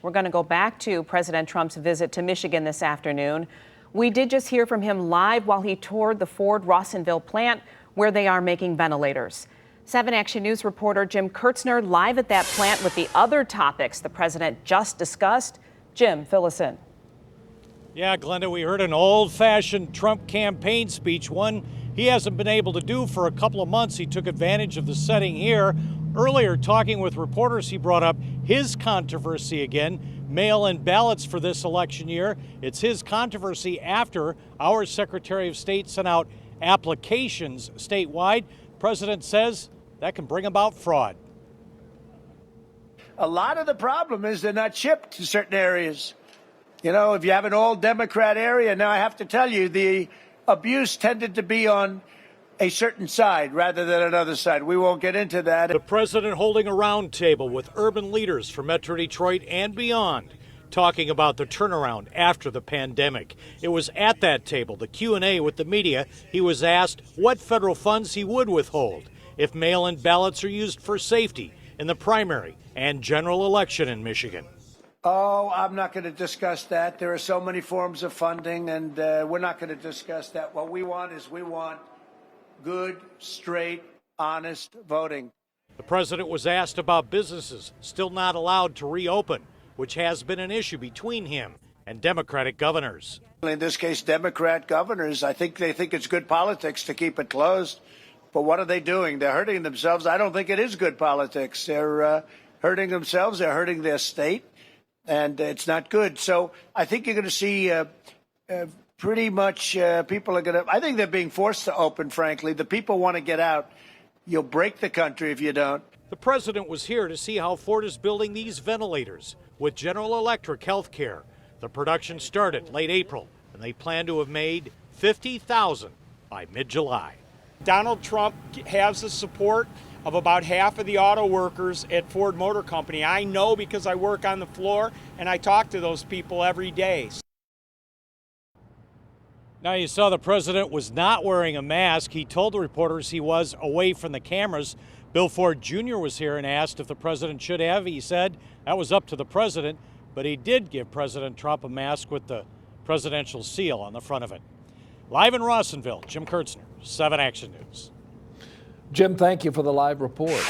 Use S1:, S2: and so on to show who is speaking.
S1: We're going to go back to President Trump's visit to Michigan this afternoon. We did just hear from him live while he toured the Ford Rawsonville plant where they are making ventilators. 7 Action News reporter Jim Kurtzner live at that plant with the other topics the president just discussed. Jim, fill us in.
S2: Yeah, Glenda, we heard an old-fashioned Trump campaign speech, one he hasn't been able to do for a couple of months. He took advantage of the setting here. Earlier, talking with reporters, he brought up his controversy again, mail-in ballots for this election year. It's his controversy after our Secretary of State sent out applications statewide. The president says that can bring about fraud.
S3: A lot of the problem is they're not shipped to certain areas. You know, if you have an all-Democrat area, now I have to tell you, the abuse tended to be on a certain side rather than another side. We won't get into that.
S2: The president holding a roundtable with urban leaders from Metro Detroit and beyond, talking about the turnaround after the pandemic. It was at that table, the Q&A with the media, he was asked what federal funds he would withhold if mail-in ballots are used for safety in the primary and general election in Michigan.
S3: Oh, I'm not going to discuss that. There are so many forms of funding, and we're not going to discuss that. What we want is good, straight, honest voting.
S2: The president was asked about businesses still not allowed to reopen, which has been an issue between him and Democratic governors.
S3: In this case, Democrat governors, I think they think it's good politics to keep it closed. But what are they doing? They're hurting themselves. I don't think it is good politics. They're hurting themselves. They're hurting their state. And it's not good. So I think you're going to see pretty much people are going to, I think they're being forced to open, frankly. The people want to get out. You'll break the country if you don't.
S2: The president was here to see how Ford is building these ventilators with General Electric healthcare. The production started late April, and they plan to have made 50,000 by mid-July.
S4: Donald Trump has the support of about half of the auto workers at Ford Motor Company. I know because I work on the floor and I talk to those people every day.
S2: Now you saw the president was not wearing a mask. He told the reporters he was away from the cameras. Bill Ford Jr. was here and asked if the president should have. He said that was up to the president, but he did give President Trump a mask with the presidential seal on the front of it. Live in Rawsonville, Jim Kurtzner, 7 Action News.
S5: Jim, thank you for the live report.